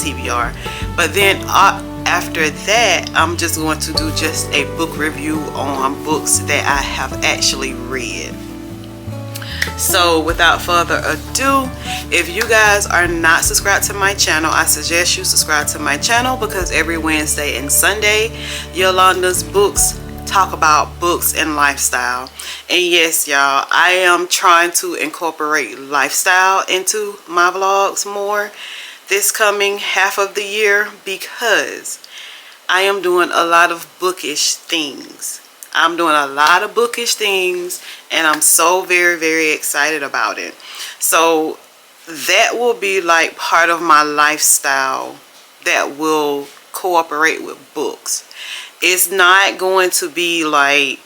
TBR. But then after that, I'm just going to do just a book review on books that I have actually read. So without further ado, if you guys are not subscribed to my channel, I suggest you subscribe to my channel, because every Wednesday and Sunday, Yolandas Books talk about books and lifestyle. And yes, y'all, I am trying to incorporate lifestyle into my vlogs more this coming half of the year, because I am doing a lot of bookish things. I'm doing a lot of bookish things, and I'm so very, very excited about it. So that will be like part of my lifestyle that will cooperate with books. It's not going to be like,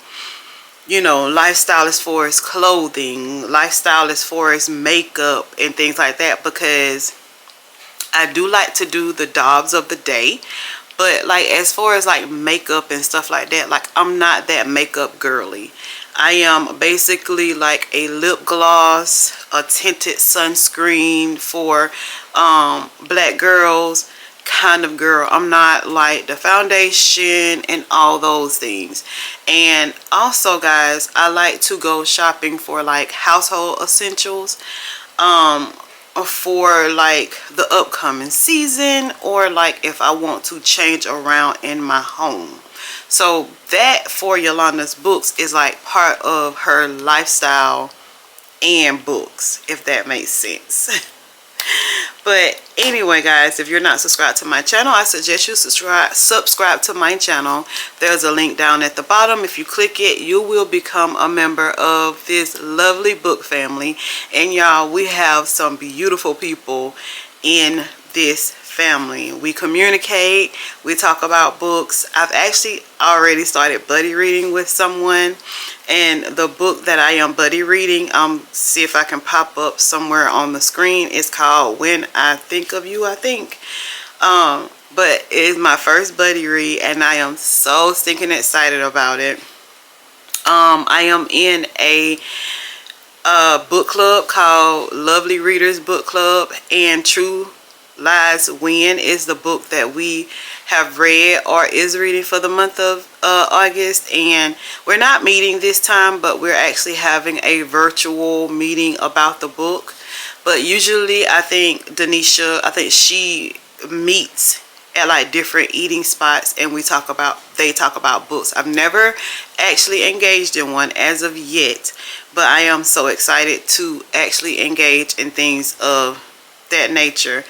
you know, lifestyle as far as clothing, lifestyle as far as makeup and things like that, because I do like to do the dogs of the day. But like as far as like makeup and stuff like that, like I'm not that makeup girly. I am basically like a lip gloss, a tinted sunscreen for black girls kind of girl. I'm not like the foundation and all those things. And also, guys, I like to go shopping for like household essentials for like the upcoming season, or like if I want to change around in my home. So that for Yolanda's Books is like part of her lifestyle and books, if that makes sense. But anyway, guys, if you're not subscribed to my channel, I suggest you subscribe to my channel. There's a link down at the bottom. If you click it, you will become a member of this lovely book family. And y'all, we have some beautiful people in this family. We communicate, we talk about books. I've actually already started buddy reading with someone, and the book that I am buddy reading, see if I can pop up somewhere on the screen, it's called When I Think of You, I think. But it is my first buddy read, and I am so stinking excited about it. I am in a book club called Lovely Readers Book Club, and True Lies Win is the book that we have read or is reading for the month of August. And we're not meeting this time, but we're actually having a virtual meeting about the book. But usually I think Denisha, I think she meets at like different eating spots, and they talk about books. I've never actually engaged in one as of yet, but I am so excited to actually engage in things of that nature.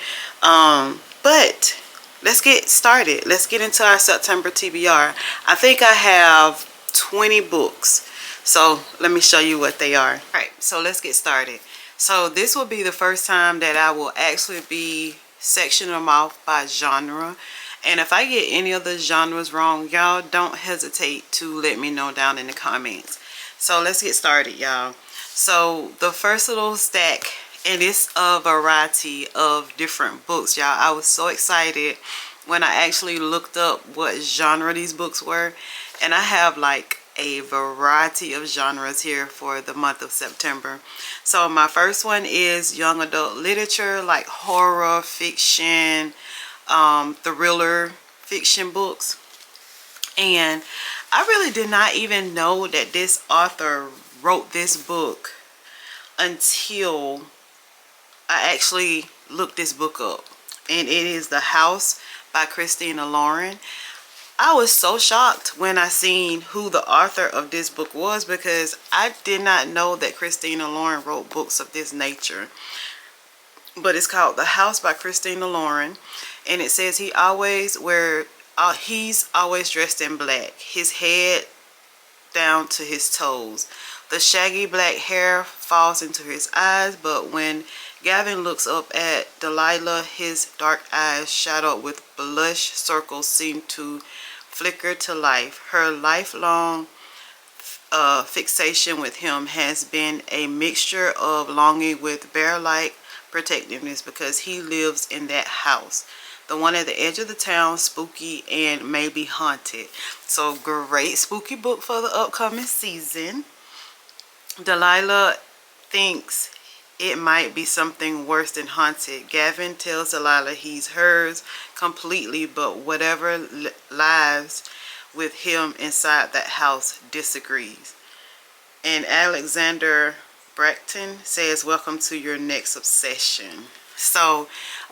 But let's get started. Let's get into our September TBR. I think I have 20 books, so let me show you what they are. All right, so let's get started. So this will be the first time that I will actually be sectioning them off by genre. And if I get any of the genres wrong, y'all don't hesitate to let me know down in the comments. So let's get started, y'all. So the first little stack, and it's a variety of different books, y'all. I was so excited when I actually looked up what genre these books were, and I have like a variety of genres here for the month of September. So my first one is young adult literature, like horror fiction, thriller fiction books. And I really did not even know that this author wrote this book until I actually looked this book up, and it is The House by Christina Lauren. I was so shocked when I seen who the author of this book was, because I did not know that Christina Lauren wrote books of this nature. But it's called The House by Christina Lauren, and it says he's always dressed in black, his head down to his toes. The shaggy black hair falls into his eyes, but when Gavin looks up at Delilah, his dark eyes shadowed with blush circles seem to flicker to life. Her lifelong fixation with him has been a mixture of longing with bear-like protectiveness, because he lives in that house, the one at the edge of the town, spooky and maybe haunted. So great spooky book for the upcoming season. Delilah thinks it might be something worse than haunted. Gavin tells Delilah he's hers completely, but whatever lives with him inside that house disagrees. And Alexander Bracton says, welcome to your next obsession. So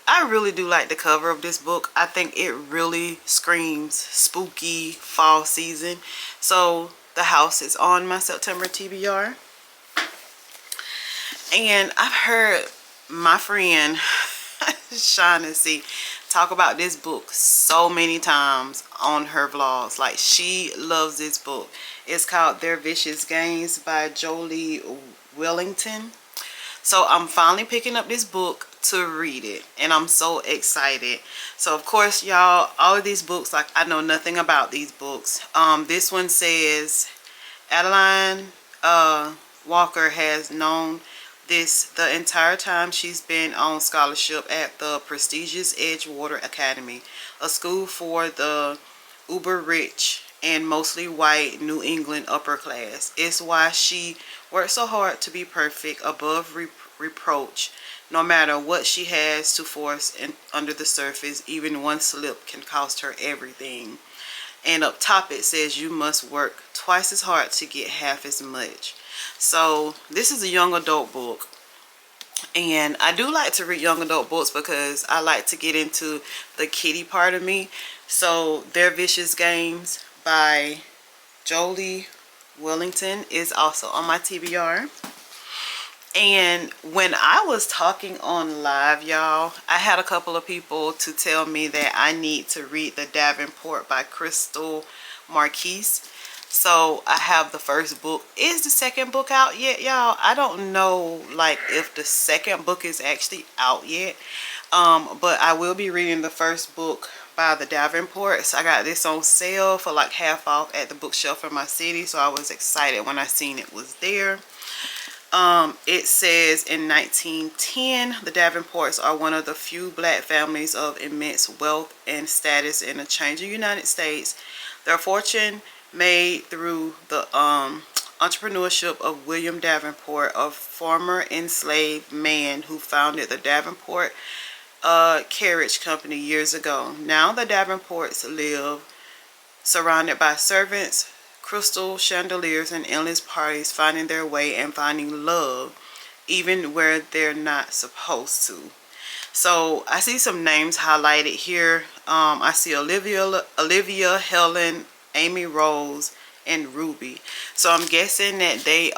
I really do like the cover of this book. I think it really screams spooky fall season. So the house is on my September TBR. And I've heard my friend Shaughnessy talk about this book so many times on her vlogs. Like, she loves this book. It's called Their Vicious Games by Jolie Wellington. So I'm finally picking up this book to read it, and I'm so excited. So of course, y'all, all of these books, like, I know nothing about these books. This one says Adeline Walker has known this the entire time she's been on scholarship at the prestigious Edgewater Academy, a school for the uber rich and mostly white New England upper class. It's why she worked so hard to be perfect, above reproach, no matter what she has to force under the surface. Even one slip can cost her everything. And up top it says you must work twice as hard to get half as much. So this is a young adult book, and I do like to read young adult books because I like to get into the kiddie part of me. So Their Vicious Games by Jolie Wellington is also on my TBR. And when I was talking on live, y'all, I had a couple of people to tell me that I need to read The Davenport by Crystal Marquise. So I have the first book. Is the second book out yet, y'all? I don't know, like, if the second book is actually out yet. But I will be reading the first book by The Davenports. I got this on sale for like half off at the bookshelf in my city, so I was excited when I seen it was there. It says in 1910, the Davenports are one of the few black families of immense wealth and status in the changing United States. Their fortune made through the entrepreneurship of William Davenport, a former enslaved man who founded the Davenport Carriage Company years ago. Now the Davenports live surrounded by servants, crystal chandeliers, and endless parties, finding their way and finding love even where they're not supposed to. So I see some names highlighted here. I see Olivia, Helen, Amy Rose, and Ruby. So I'm guessing that they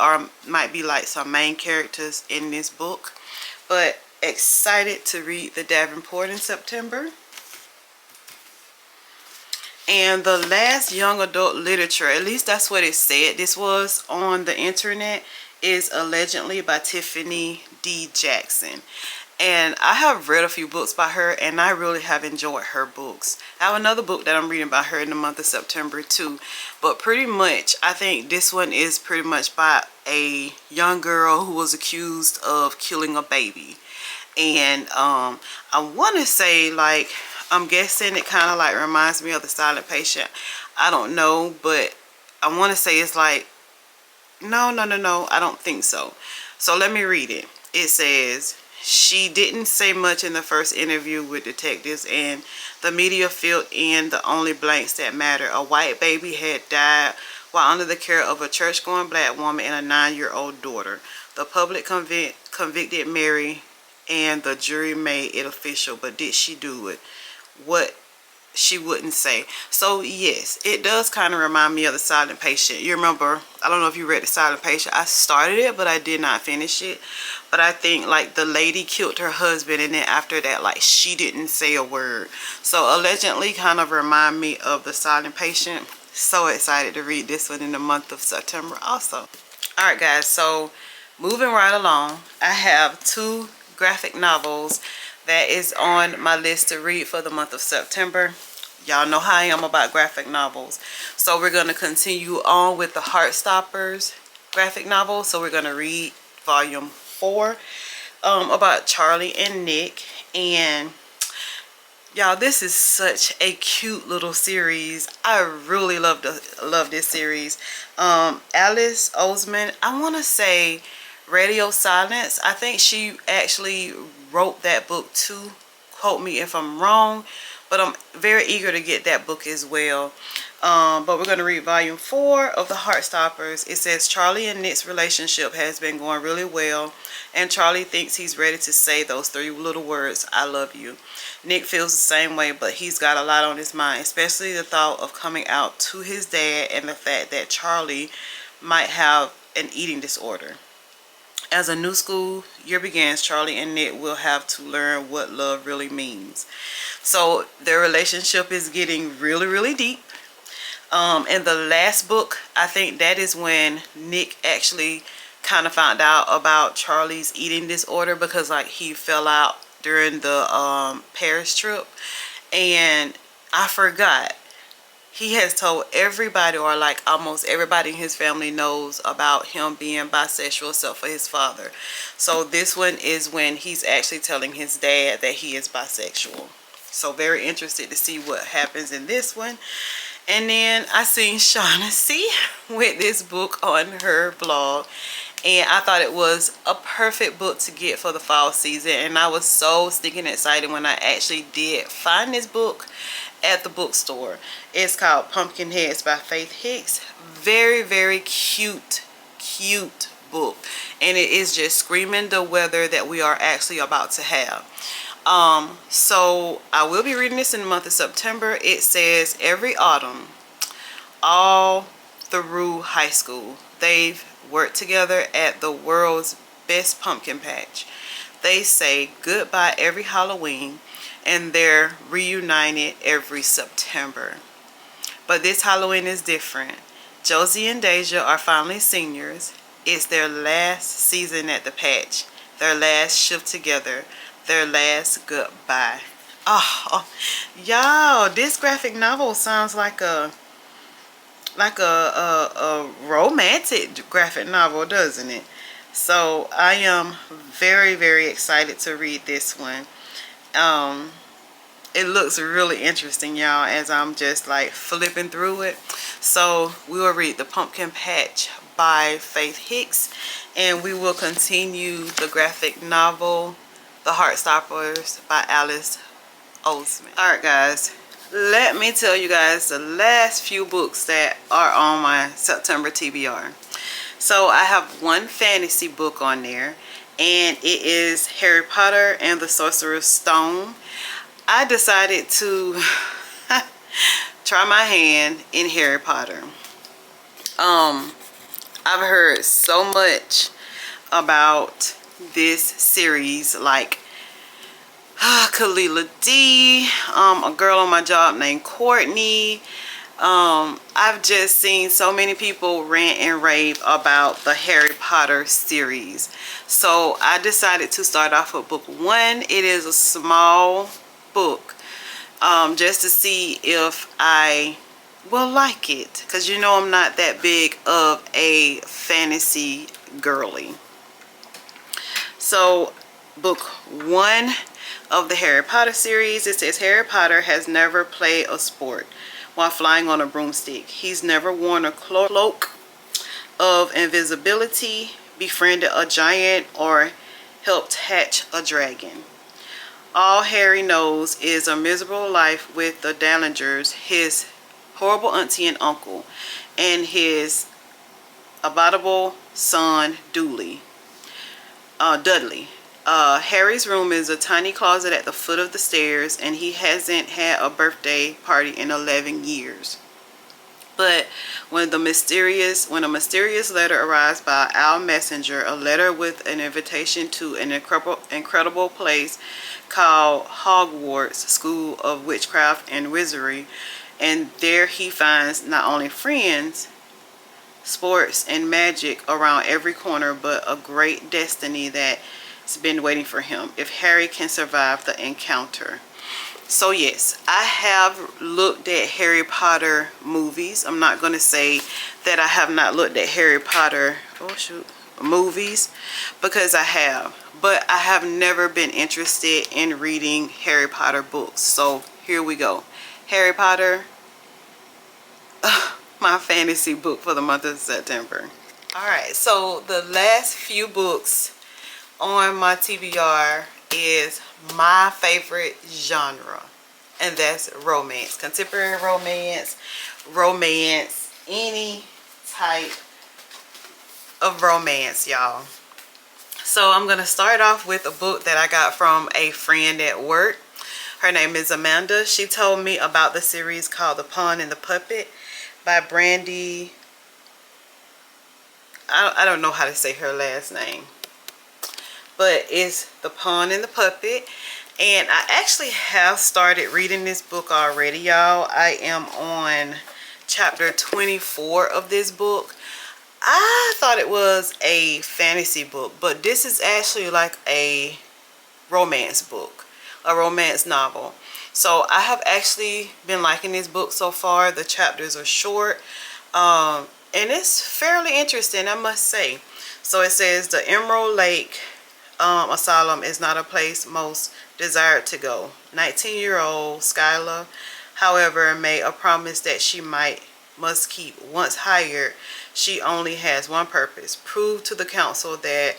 might be like some main characters in this book. But excited to read The Davenport in September. And the last young adult literature, at least that's what it said this was on the internet, is Allegedly by Tiffany D. Jackson. And I have read a few books by her, and I really have enjoyed her books. I have another book that I'm reading by her in the month of September too. But pretty much, I think this one is pretty much by a young girl who was accused of killing a baby. And I want to say, like, I'm guessing it kind of like reminds me of The Silent Patient. I don't know, but I want to say it's like, no, I don't think so. So let me read it. It says, she didn't say much in the first interview with detectives, and the media filled in the only blanks that matter. A white baby had died while under the care of a church-going black woman and a 9-year-old daughter. The public convicted Mary, and the jury made it official. But did she do it? What she wouldn't say. So yes, it does kind of remind me of The Silent Patient. You remember, I don't know if you read The Silent Patient. I started it, but I did not finish it. But I think like the lady killed her husband, and then after that, like, she didn't say a word. So Allegedly kind of remind me of The Silent Patient. So excited to read this one in the month of September also. Alright guys, so moving right along, I have 2 graphic novels that is on my list to read for the month of September. Y'all know how I am about graphic novels. So we're going to continue on with the Heartstoppers graphic novel. So we're going to read volume 4 about Charlie and Nick. And y'all, this is such a cute little series. I really love this series. Alice Oseman, I want to say, Radio Silence. I think she actually wrote that book too. Quote me if I'm wrong, but I'm very eager to get that book as well. But we're going to read volume 4 of the Heartstoppers. It says Charlie and Nick's relationship has been going really well, and Charlie thinks he's ready to say those 3 little words, I love you. Nick feels the same way, but he's got a lot on his mind, especially the thought of coming out to his dad and the fact that Charlie might have an eating disorder. As a new school year begins, Charlie and Nick will have to learn what love really means. So their relationship is getting really, really deep. In the last book, I think that is when Nick actually kind of found out about Charlie's eating disorder, because like he fell out during the Paris trip, and I forgot. He has told everybody, or like almost everybody in his family knows about him being bisexual except for his father. So this one is when he's actually telling his dad that he is bisexual. So very interested to see what happens in this one. And then I seen Shaughnessy with this book on her blog, and I thought it was a perfect book to get for the fall season, and I was so stinking excited when I actually did find this book at the bookstore. It's called Pumpkinheads by Faith Hicks. Very, very cute book, and it is just screaming the weather that we are actually about to have. So I will be reading this in the month of September. It says every autumn, all through high school, they've worked together at the world's best pumpkin patch. They say goodbye every Halloween, and they're reunited every September. But this Halloween is different. Josie and Deja are finally seniors. It's their last season at the patch, their last shift together, their last goodbye. Oh, y'all, this graphic novel sounds like a romantic graphic novel, doesn't it? So I am very, very excited to read this one. It looks really interesting, y'all, as I'm just like flipping through it. So we will read The Pumpkin Patch by Faith Hicks, and we will continue the graphic novel The Heartstoppers by Alice Oseman. Alright guys, let me tell you guys the last few books that are on my September TBR. So I have one fantasy book on there, and it is Harry Potter and the Sorcerer's Stone. I decided to try my hand in Harry Potter. I've heard so much about this series, like Kalila D, a girl on my job named Courtney. I've just seen so many people rant and rave about the Harry Potter series. So I decided to start off with book 1. It is a small book, just to see if I will like it, because you know I'm not that big of a fantasy girly. So book 1 of the Harry Potter series, it says Harry Potter has never played a sport while flying on a broomstick. He's never worn a cloak of invisibility, befriended a giant, or helped hatch a dragon. All Harry knows is a miserable life with the Dallingers, his horrible auntie and uncle, and his abominable son Dudley. Harry's room is a tiny closet at the foot of the stairs, and he hasn't had a birthday party in 11 years. But when a mysterious letter arrives by our messenger, a letter with an invitation to an incredible place called Hogwarts School of Witchcraft and Wizardry, and there he finds not only friends, sports, and magic around every corner, but a great destiny that's been waiting for him if Harry can survive the encounter. So yes, I have looked at Harry Potter movies. I'm not going to say that I have not looked at Harry Potter movies, because I have. But I have never been interested in reading Harry Potter books. So here we go. Harry Potter, my fantasy book for the month of September. Alright, so the last few books on my TBR is my favorite genre, and that's romance. Contemporary romance, any type of romance, y'all. So I'm gonna start off with a book that I got from a friend at work. Her name is Amanda. She told me about the series called The Pawn and the Puppet by Brandy. I don't know how to say her last name, but it's The Pawn and the Puppet. And I actually have started reading this book already, y'all. I am on chapter 24 of this book. I thought it was a fantasy book, but this is actually like a romance book, a romance novel. So I have actually been liking this book so far. The chapters are short, and it's fairly interesting, I must say. So it says the Emerald Lake Asylum is not a place most desired to go. 19-year-old Skyla, however, made a promise that she must keep. Once hired, she only has one purpose: prove to the council that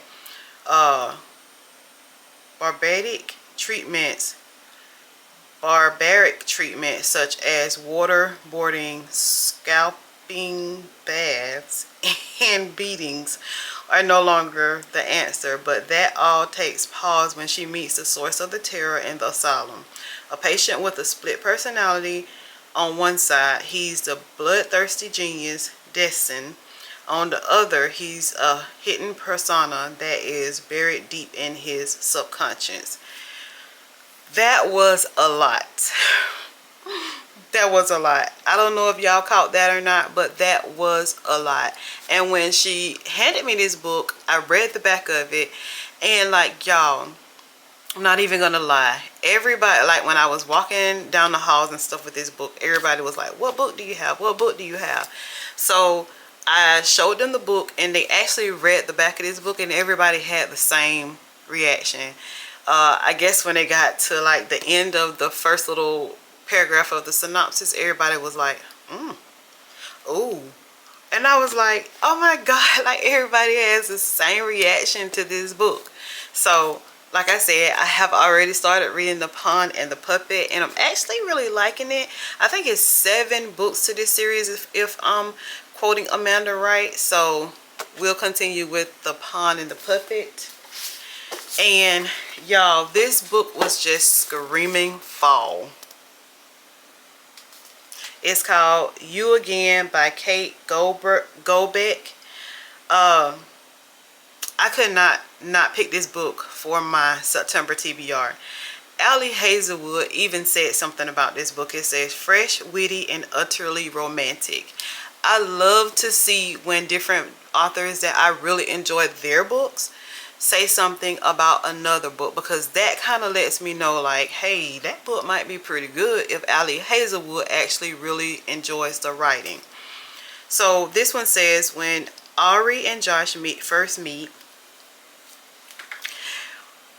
barbaric treatments such as waterboarding, scalping baths, and beatings are no longer the answer, but that all takes pause when she meets the source of the terror in the asylum. A patient with a split personality. On one side, he's the bloodthirsty genius, Destin. On the other, he's a hidden persona that is buried deep in his subconscious. That was a lot. That was a lot. I don't know if y'all caught that or not, but that was a lot. And when she handed me this book, I read the back of it, and like, y'all, I'm not even gonna lie, everybody, like when I was walking down the halls and stuff with this book, everybody was like, what book do you have? What book do you have? So I showed them the book, and they actually read the back of this book, and everybody had the same reaction. I guess when they got to like the end of the first little paragraph of the synopsis, everybody was like, ooh. And I was like, oh my God, like everybody has the same reaction to this book. So like I said, I have already started reading The Pawn and the Puppet, and I'm actually really liking it. I think it's 7 books to this series, if I'm quoting Amanda right. So we'll continue with The Pawn and the Puppet. And y'all, this book was just screaming fall. It's called You Again by Kate Gobeck. I could not pick this book for my September TBR. Allie Hazelwood even said something about this book. It says fresh, witty, and utterly romantic. I love to see when different authors that I really enjoy their books say something about another book, because that kind of lets me know like, hey, that book might be pretty good if Allie Hazelwood actually really enjoys the writing. So this one says, when Ari and Josh first meet,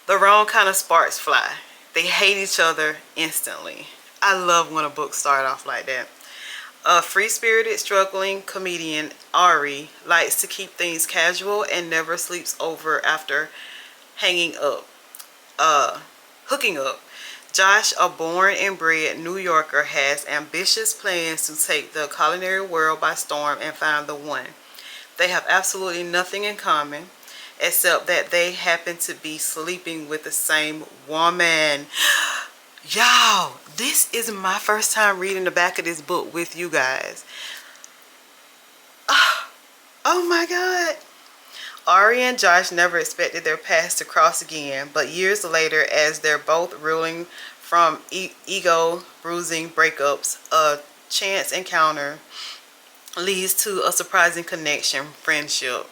the wrong kind of sparks fly. They hate each other instantly. I love when a book starts off like that. A free-spirited, struggling comedian, Ari, likes to keep things casual and never sleeps over after hooking up. Josh, a born and bred New Yorker, has ambitious plans to take the culinary world by storm and find the one. They have absolutely nothing in common, except that they happen to be sleeping with the same woman. Y'all, this is my first time reading the back of this book with you guys. Oh my God. Ari and Josh never expected their paths to cross again, but years later, as they're both reeling from ego-bruising breakups, a chance encounter leads to a surprising connection, friendship.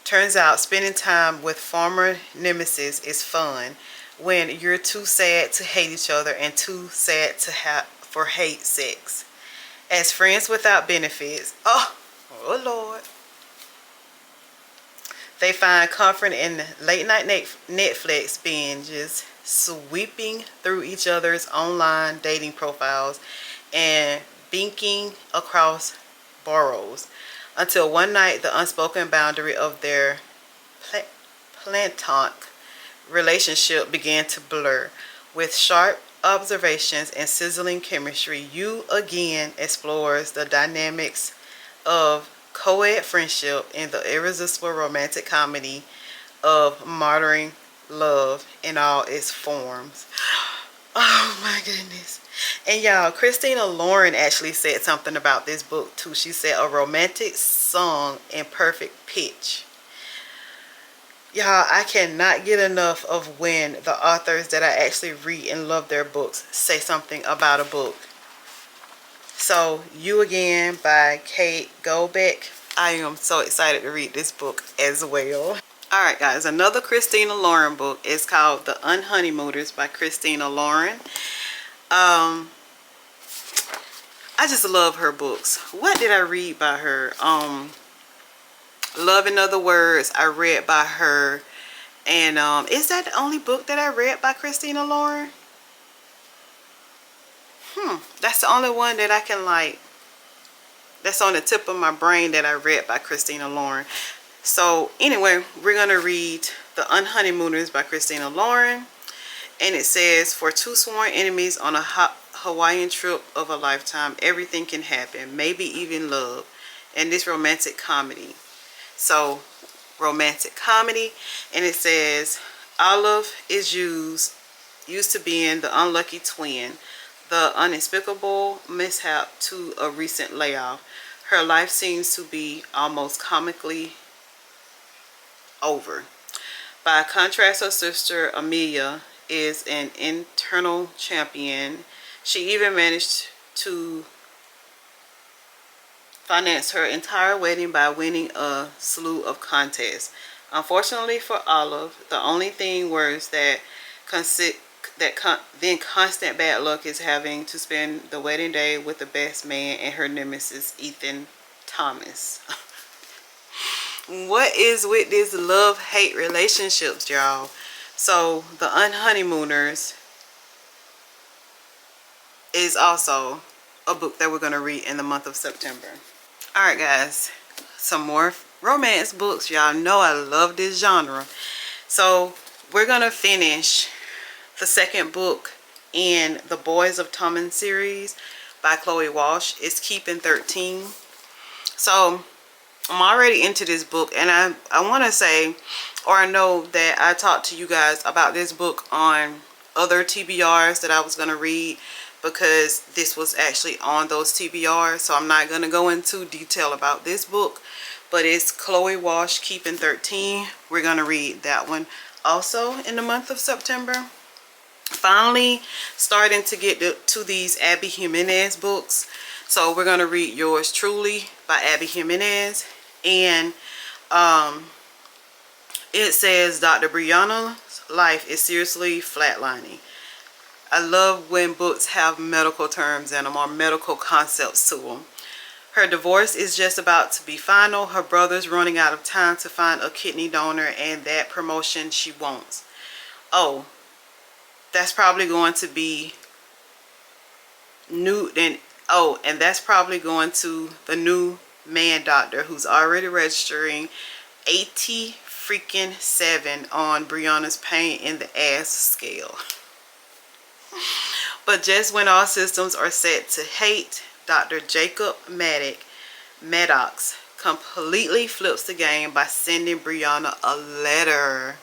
Turns out spending time with former nemesis is fun when you're too sad to hate each other and too sad to for hate sex. As friends without benefits, oh Lord, they find comfort in late night Netflix binges, sweeping through each other's online dating profiles, and binking across boroughs. until one night the unspoken boundary of their platonic relationship began to blur. With sharp observations and sizzling chemistry, You again explores the dynamics of co-ed friendship in the irresistible romantic comedy of modern love in all its forms. Oh my goodness. And y'all, Christina Lauren actually said something about this book too. She said a romantic song in perfect pitch. Y'all, I cannot get enough of when the authors that I actually read and love their books say something about a book. So, You Again by Kate Goldbeck. I am so excited to read this book as well. Alright guys, another Christina Lauren book is called The Unhoneymooners by Christina Lauren. I just love her books. What did I read by her? Love in Other Words, I read by her. And is that the only book that I read by Christina Lauren? That's the only one that I can like, that's on the tip of my brain that I read by Christina Lauren. So anyway, we're going to read The Unhoneymooners by Christina Lauren. And it says, for two sworn enemies on a Hawaiian trip of a lifetime, everything can happen, maybe even love, and this romantic comedy. So, romantic comedy. And it says, Olive is used to being the unlucky twin, the unexplicable mishap to a recent layoff. Her life seems to be almost comically over. By contrast, her sister Amelia is an internal champion. She even managed to finance her entire wedding by winning a slew of contests. Unfortunately for Olive, the only thing worse than constant bad luck is having to spend the wedding day with the best man and her nemesis, Ethan Thomas. What is with this love-hate relationships, y'all? So, The Unhoneymooners is also a book that we're going to read in the month of September. Alright guys, some more romance books. Y'all know I love this genre. So, we're going to finish the second book in the Boys of Tommen series by Chloe Walsh. It's Keeping 13. So, I'm already into this book, and I want to say, or I know that I talked to you guys about this book on other TBRs that I was going to read, because this was actually on those TBRs, so I'm not going to go into detail about this book, but it's Chloe Walsh, Keeping 13. We're going to read that one also in the month of September. Finally starting to get to these Abby Jimenez books. So we're going to read Yours Truly by Abby Jimenez. And it says Dr. Brianna's life is seriously flatlining. I love when books have medical terms in them or medical concepts to them. Her divorce is just about to be final. Her brother's running out of time to find a kidney donor and that promotion she wants. Oh, that's probably going to be new. And that's probably going to the new man doctor who's already registering 80 freaking 7 on Brianna's pain in the ass scale. But just when all systems are set to hate, Dr. Jacob Maddox completely flips the game by sending Brianna a letter.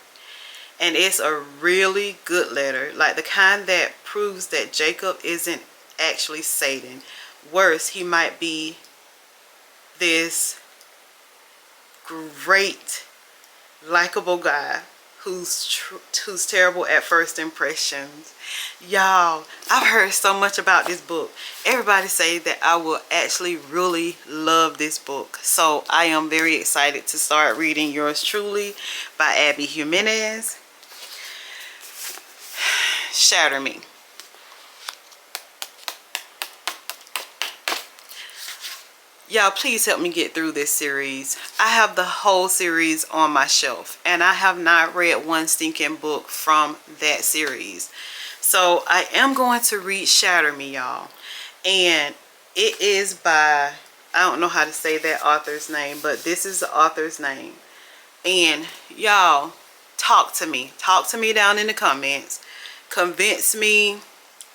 And it's a really good letter, like the kind that proves that Jacob isn't actually Satan. Worse, he might be this great, likable guy who's terrible at first impressions. Y'all, I've heard so much about this book. Everybody say that I will actually really love this book. So I am very excited to start reading Yours Truly by Abby Jimenez. Shatter Me. Y'all, please help me get through this series. I have the whole series on my shelf, and I have not read one stinking book from that series. So I am going to read Shatter Me, y'all. And it is by I don't know how to say that author's name, but this is the author's name. And y'all, talk to me. Talk to me down in the comments. Convince me,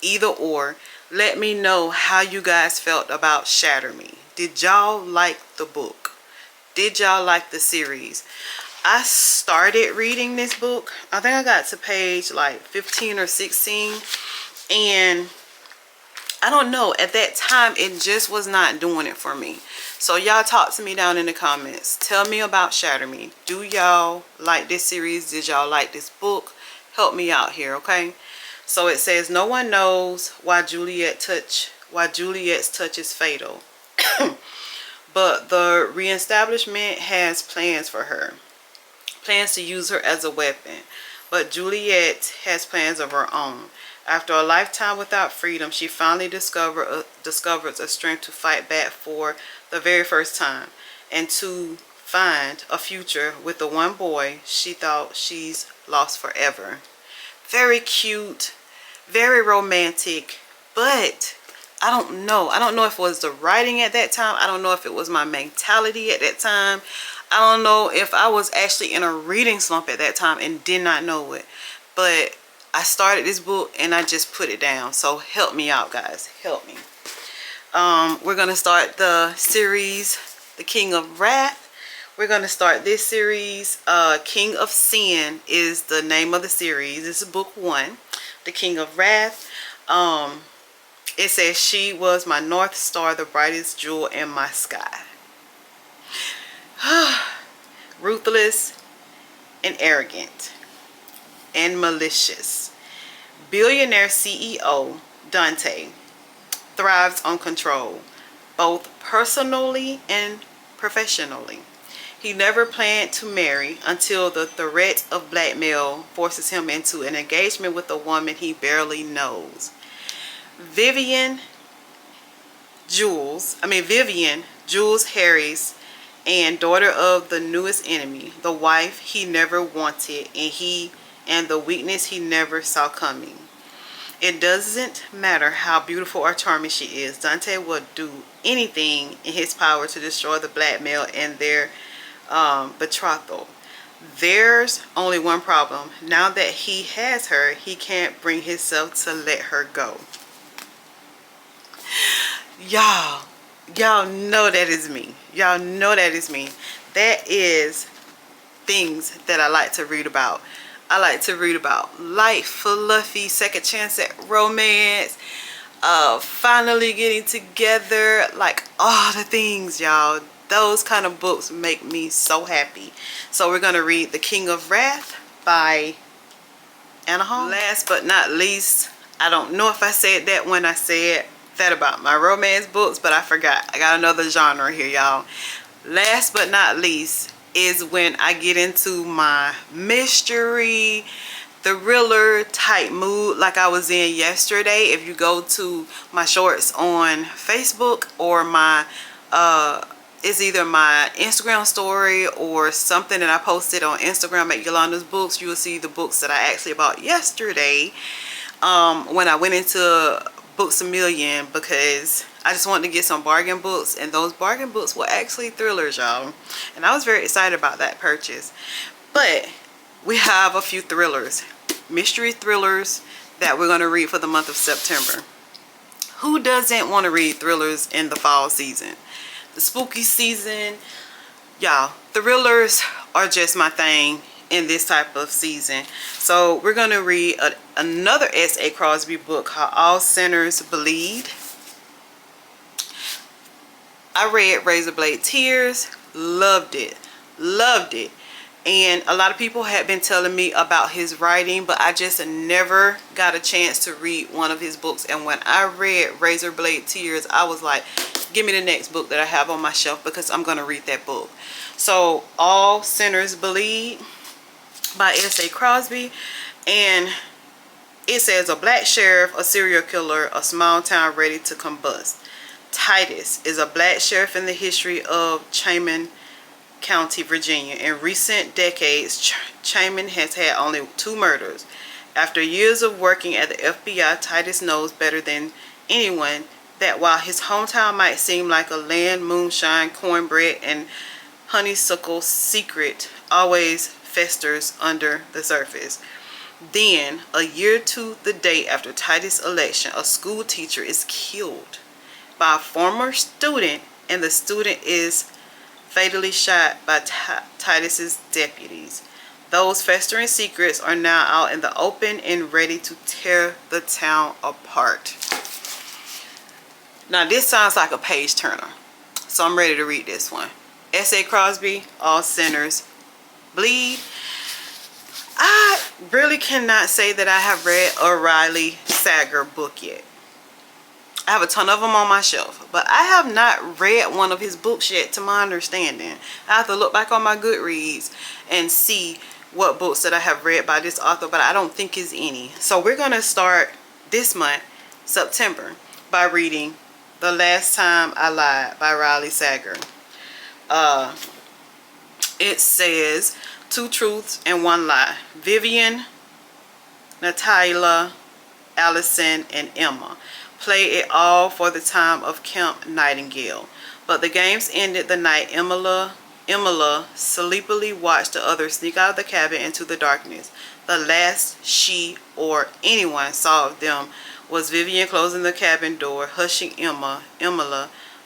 either or. Let me know how you guys felt about Shatter Me. Did y'all like the book? Did y'all like the series? I started reading this book. I think I got to page like 15 or 16. And I don't know, at that time it just was not doing it for me. So y'all talk to me down in the comments. Tell me about Shatter Me. Do y'all like this series? Did y'all like this book? Help me out here, okay? So it says, no one knows why Juliet's touch is fatal. But the reestablishment has plans for her. Plans to use her as a weapon. But Juliet has plans of her own. After a lifetime without freedom, she finally discovers a strength to fight back for the very first time, and to find a future with the one boy she thought she's lost forever. Very cute, very romantic, but I don't know. I don't know if it was the writing at that time. I don't know if it was my mentality at that time. I don't know if I was actually in a reading slump at that time and did not know it. But I started this book and I just put it down. So help me out, guys. Help me. We're going to start the series, The King of Wrath. We're going to start this series. King of Sin is the name of the series. This is book 1, The King of Wrath. It says, she was my North Star, the brightest jewel in my sky. Ruthless and arrogant and malicious. Billionaire CEO Dante thrives on control, both personally and professionally. He never planned to marry until the threat of blackmail forces him into an engagement with a woman he barely knows. Vivian, Jules Harris, and daughter of the newest enemy, the wife he never wanted, and the weakness he never saw coming. It doesn't matter how beautiful or charming she is. Dante will do anything in his power to destroy the blackmail and their betrothal. There's only one problem. Now that he has her, he can't bring himself to let her go. Y'all know that is me. Y'all know that is me. That is things that I like to read about. I like to read about light, fluffy, second chance at romance, finally getting together, like all the things, y'all. Those kind of books make me so happy. So we're going to read The King of Wrath by Anna Hall. Last but not least, I don't know if I said that when I said that about my romance books, but I forgot. I got another genre here, y'all. Last but not least is when I get into my mystery, thriller type mood like I was in yesterday. If you go to my shorts on Facebook or my it's either my Instagram story or something that I posted on Instagram at Yolandas Books, you will see the books that I actually bought yesterday when I went into Books A Million, because I just wanted to get some bargain books, and those bargain books were actually thrillers, y'all, and I was very excited about that purchase. But we have a few thrillers, mystery thrillers, that we're going to read for the month of September. Who doesn't want to read thrillers in the fall season, the spooky season? Y'all, thrillers are just my thing in this type of season. So we're going to read another S.A. Crosby book called All Sinners Bleed. I read Razorblade Tears, loved it, and a lot of people had been telling me about his writing, but I just never got a chance to read one of his books. And when I read Razorblade Tears, I was like, give me the next book that I have on my shelf, because I'm going to read that book. So All Sinners Bleed by S.A. Crosby, and it says, a black sheriff, a serial killer, a small town ready to combust. Titus is a black sheriff in the history of Cheyenne County, Virginia. In recent decades, Cheyenne has had only 2 murders. After years of working at the FBI, Titus knows better than anyone that while his hometown might seem like a land, moonshine, cornbread, and honeysuckle, secret always festers under the surface. Then, a year to the day after Titus' election, a school teacher is killed by a former student, and the student is fatally shot by Titus's deputies. Those festering secrets are now out in the open and ready to tear the town apart. Now this sounds like a page turner, so I'm ready to read this one. S.A. Crosby, All Sinners Bleed. I really cannot say that I have read a Riley Sager book yet. I have a ton of them on my shelf, but I have not read one of his books yet to my understanding. I have to look back on my Goodreads and see what books that I have read by this author, but I don't think it's any. So we're going to start this month, September, by reading The Last Time I Lied by Riley Sager. It says, 2 truths and 1 lie. Vivian, Natalia, Allison, and Emma play it all for the time of Camp Nightingale. But the games ended the night Emma sleepily watched the others sneak out of the cabin into the darkness. The last she or anyone saw of them was Vivian closing the cabin door, hushing Emma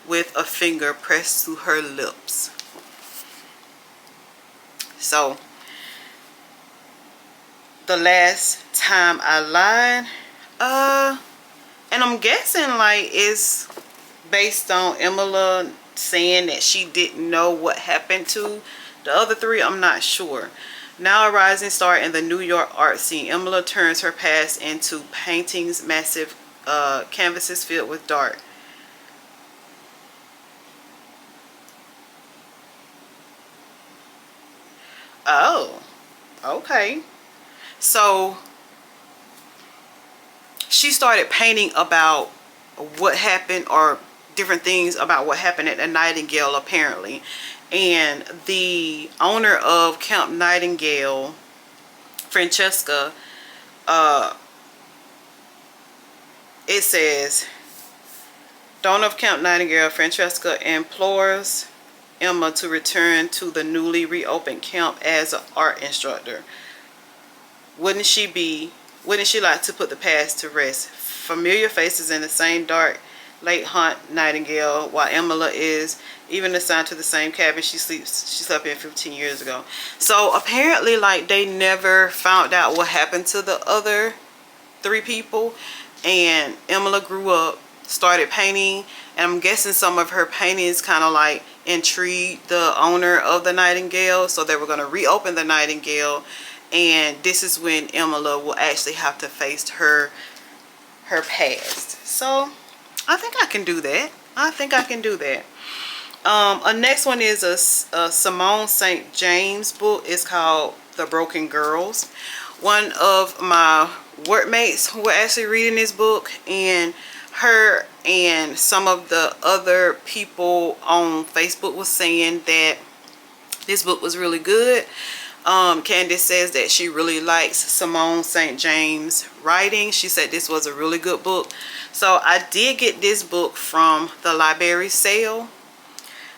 with a finger pressed to her lips. So, The Last Time I Lied, and I'm guessing like it's based on Emma saying that she didn't know what happened to the other 3. I'm not sure. Now a rising star in the New York art scene, Emma turns her past into paintings, massive canvases filled with dark. Oh, okay. So she started painting about what happened, or different things about what happened at the Nightingale apparently. And the owner of Camp Nightingale, Francesca, it says, the owner of Camp Nightingale, Francesca, implores Emma to return to the newly reopened camp as an art instructor. Wouldn't she like to put the past to rest? Familiar faces in the same dark late haunt Nightingale, while Emma is even assigned to the same cabin she slept in 15 years ago. So apparently like they never found out what happened to the other 3 people, and Emma grew up, started painting, and I'm guessing some of her paintings kind of like intrigued the owner of the Nightingale, so they were going to reopen the Nightingale, and this is when Emma will actually have to face her past. So I think I can do that. A next one is a Simone St. James book. It's called The Broken Girls. One of my workmates who were actually reading this book, and her and some of the other people on Facebook was saying that this book was really good. Candace says that she really likes Simone St. James writing. She said this was a really good book. So I did get this book from the library sale.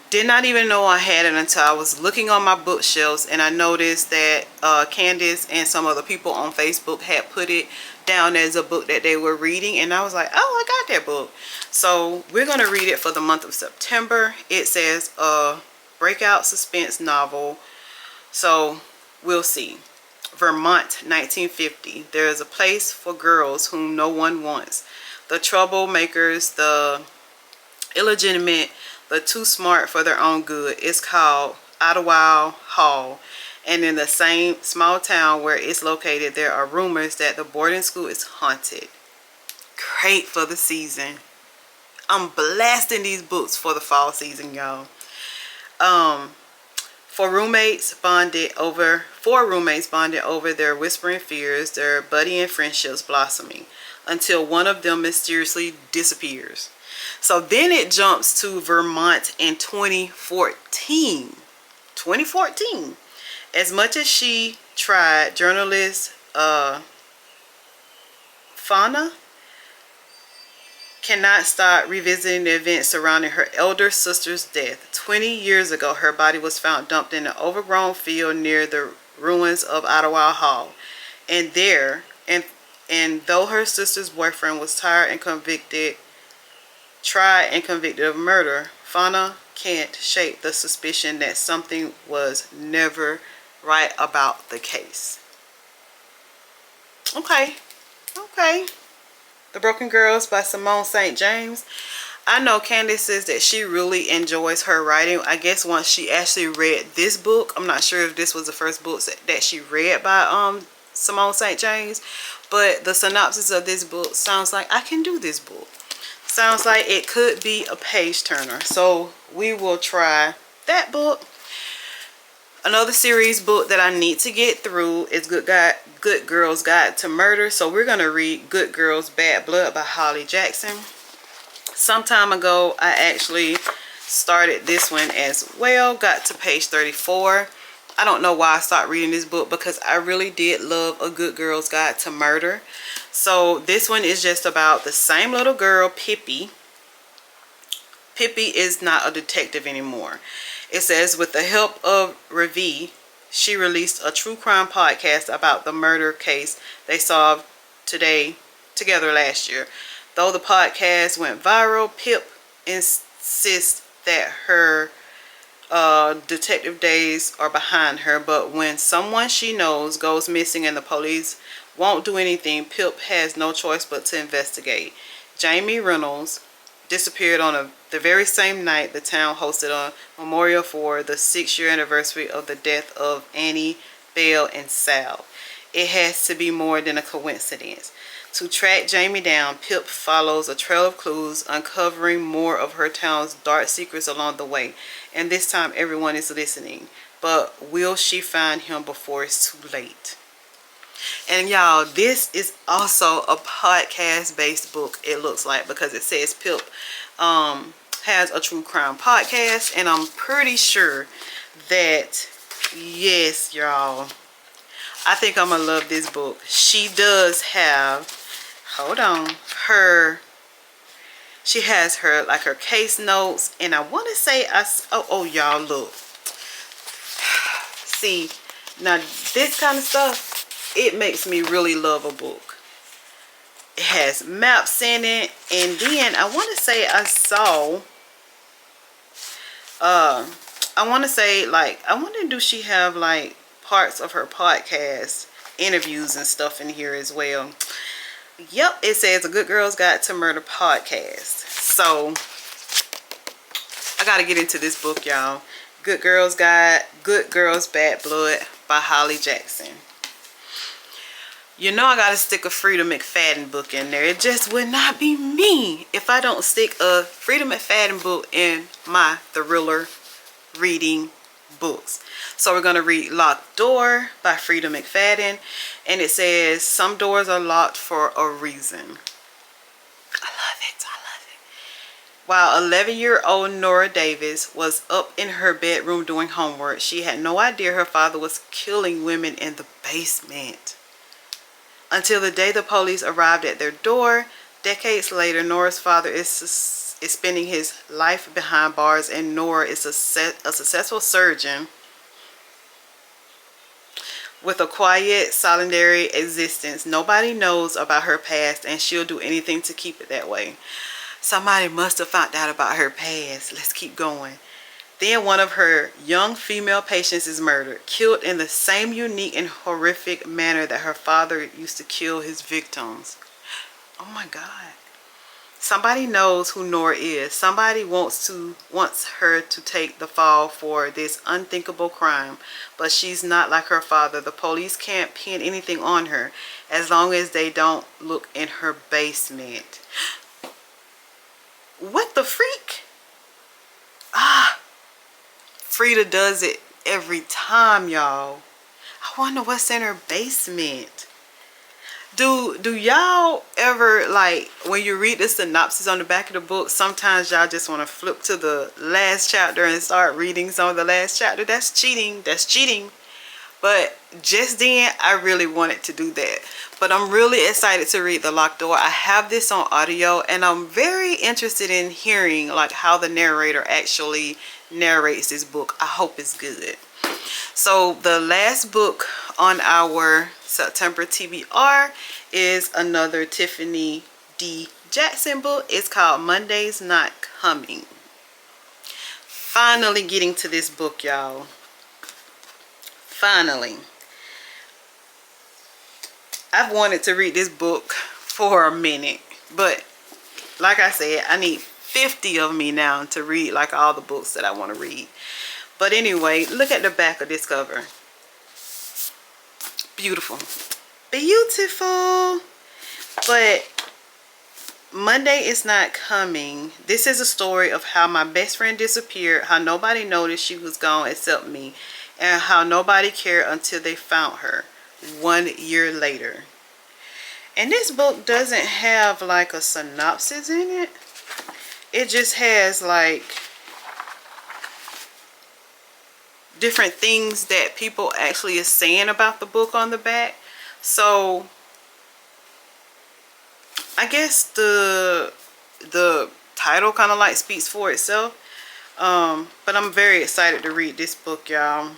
Did not even know I had it until I was looking on my bookshelves, and I noticed that Candace and some other people on Facebook had put it down as a book that they were reading, and I was like, oh, I got that book. So we're going to read it for the month of September. It says a breakout suspense novel. So we'll see. Vermont, 1950. There is a place for girls whom no one wants. The troublemakers, the illegitimate, the too smart for their own good. It's called Idlewild Hall. And in the same small town where it's located, there are rumors that the boarding school is haunted. Great for the season. I'm blasting these books for the fall season, y'all. Four roommates bonded over their whispering fears, their buddying friendships blossoming, until one of them mysteriously disappears. So then it jumps to Vermont in 2014. 2014. As much as she tried, journalist Fauna cannot stop revisiting the events surrounding her elder sister's death. 20 years ago, her body was found dumped in an overgrown field near the ruins of Ottawa Hall. And though her sister's boyfriend was tried and convicted of murder, Fauna can't shake the suspicion that something was never right about the case. Okay. The Broken Girls by Simone St. James. I know Candace says that she really enjoys her writing. I guess once she actually read this book, I'm not sure if this was the first book that she read by Simone St. James, but the synopsis of this book sounds like I can do this book. Sounds like it could be a page turner. So we will try that book. Another series book that I need to get through is Good Girls Guide to Murder. So we're going to read Good Girls Bad Blood by Holly Jackson. Some time ago, I actually started this one as well. Got to page 34. I don't know why I started reading this book, because I really did love A Good Girl's Guide to Murder. So this one is just about the same little girl, Pippi. Pippi is not a detective anymore. It says, with the help of Ravi, she released a true crime podcast about the murder case they solved together last year. Though the podcast went viral, Pip insists that her detective days are behind her. But when someone she knows goes missing and the police won't do anything, Pip has no choice but to investigate. Jamie Reynolds disappeared on the very same night the town hosted a memorial for the 6-year anniversary of the death of Annie, Belle, and Sal. It has to be more than a coincidence. To track Jamie down, Pip follows a trail of clues, uncovering more of her town's dark secrets along the way. And this time everyone is listening. But will she find him before it's too late? And y'all, this is also a podcast based book, it looks like, because it says Pip has a true crime podcast, and I'm pretty sure that, yes y'all, I think I'm gonna love this book. She does have, hold on, she has her like her case notes, and I want to say oh y'all, look, see, now this kind of stuff, it makes me really love a book. It has maps in it, and then I want to say I saw, I want to say, like, I wonder, do she have like parts of her podcast interviews and stuff in here as well? Yep, it says A Good Girls Guide to Murder podcast. So I gotta get into this book, y'all. Good Girls Bad Blood by Holly Jackson. You know I gotta stick a Frida McFadden book in there. It just would not be me if I don't stick a Frida McFadden book in my thriller reading books. So we're gonna read Locked Door by Frida McFadden, and it says, some doors are locked for a reason. I love it. While 11-year-old Nora Davis was up in her bedroom doing homework, she had no idea her father was killing women in the basement. Until the day the police arrived at their door. Decades later, Nora's father is spending his life behind bars, and Nora is a successful surgeon with a quiet, solitary existence. Nobody knows about her past, and she'll do anything to keep it that way. Somebody must have found out about her past. Let's keep going. Then one of her young female patients is murdered, killed in the same unique and horrific manner that her father used to kill his victims. Oh my God. Somebody knows who Nora is. Somebody wants her to take the fall for this unthinkable crime, but she's not like her father. The police can't pin anything on her as long as they don't look in her basement. What the freak? Frida does it every time, y'all. I wonder what's in her basement. Do y'all ever, like, when you read the synopsis on the back of the book, sometimes y'all just want to flip to the last chapter and start reading some of the last chapter? That's cheating. That's cheating. But just then, I really wanted to do that. But I'm really excited to read The Locked Door. I have this on audio, and I'm very interested in hearing like how the narrator actually narrates this book. I hope it's good. So the last book on our September TBR is another Tiffany D. Jackson book. It's called Monday's Not Coming. Finally getting to this book, y'all. Finally. I've wanted to read this book for a minute, but like I said, I need 50 of me now to read like all the books that I want to read. But anyway, look at the back of this cover. Beautiful. Beautiful. But Monday is Not Coming. This is a story of how my best friend disappeared, how nobody noticed she was gone except me, and how nobody cared until they found her 1 year later. And this book doesn't have like a synopsis in it. It just has like different things that people actually are saying about the book on the back. So I guess the title kind of like speaks for itself. But I'm very excited to read this book, y'all.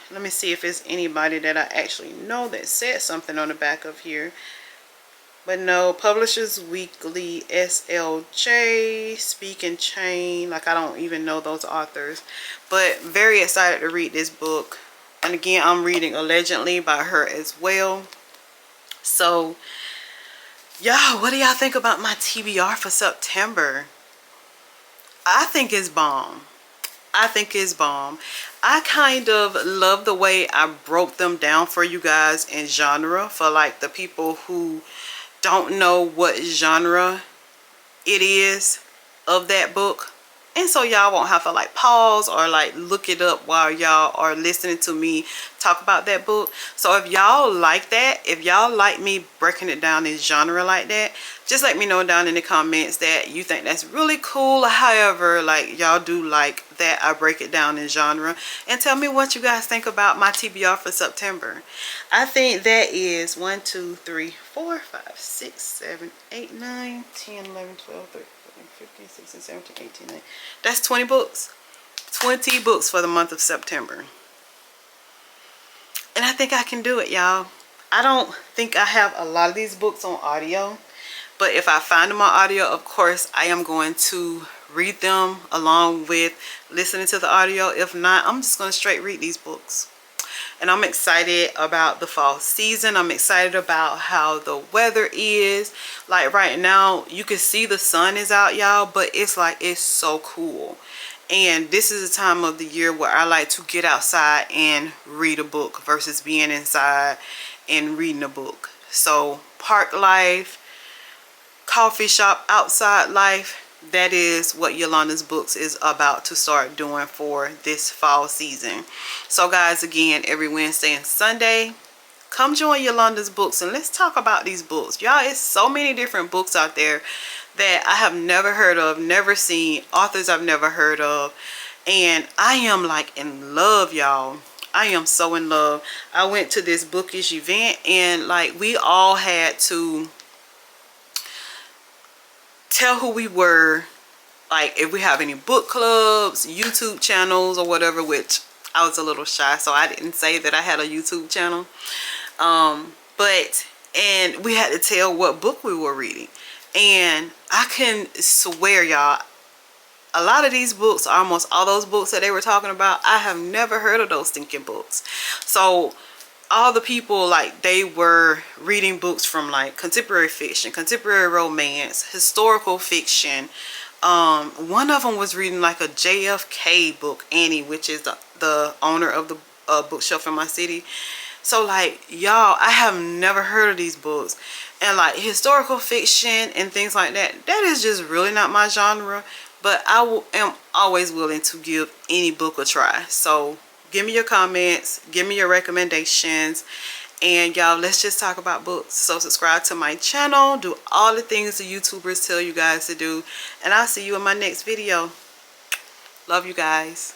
Let me see if there's anybody that I actually know that said something on the back of here. But no, Publishers Weekly, SLJ, Speak and Chain. Like, I don't even know those authors. But very excited to read this book. And again, I'm reading Allegedly by her as well. So, y'all, what do y'all think about my TBR for September? I think it's bomb. I think it's bomb. I kind of love the way I broke them down for you guys in genre, for like the people who don't know what genre it is of that book. And so y'all won't have to like pause or like look it up while y'all are listening to me talk about that book. So if y'all like that, if y'all like me breaking it down in genre like that, just let me know down in the comments that you think that's really cool. However, like y'all do like that I break it down in genre, and tell me what you guys think about my TBR for September. I think that is 1, 2, 3, 4, 5, 6, 7, 8, 9, 10, 11, 12, 13, 15, 16, 17, 18, 19. That's 20 books. 20 books for the month of September. And I think I can do it, y'all. I don't think I have a lot of these books on audio. But if I find them on audio, of course, I am going to read them along with listening to the audio. If not, I'm just going to straight read these books. And I'm excited about the fall season. I'm excited about how the weather is. Like right now, you can see the sun is out, y'all, but it's like, it's so cool. And this is a time of the year where I like to get outside and read a book versus being inside and reading a book. So park life, coffee shop, outside life, that is what Yolandas Books is about to start doing for this fall season. So guys, again, every Wednesday and Sunday, come join Yolandas Books and let's talk about these books. Y'all, it's so many different books out there that I have never heard of, never seen, authors I've never heard of. And I am like in love, y'all. I am so in love. I went to this bookish event and like we all had to tell who we were, like if we have any book clubs, YouTube channels or whatever, which I was a little shy, so I didn't say that I had a YouTube channel. And we had to tell what book we were reading. And I can swear, y'all, a lot of these books, almost all those books that they were talking about, I have never heard of those stinking books. So all the people, like, they were reading books from like contemporary fiction, contemporary romance, historical fiction. One of them was reading like a JFK book, Annie, which is the owner of the bookshelf in my city. So like, y'all, I have never heard of these books. And like historical fiction and things like that, that is just really not my genre. But I am always willing to give any book a try. So give me your comments, give me your recommendations, and y'all, let's just talk about books. So subscribe to my channel, do all the things the YouTubers tell you guys to do, and I'll see you in my next video. Love you guys.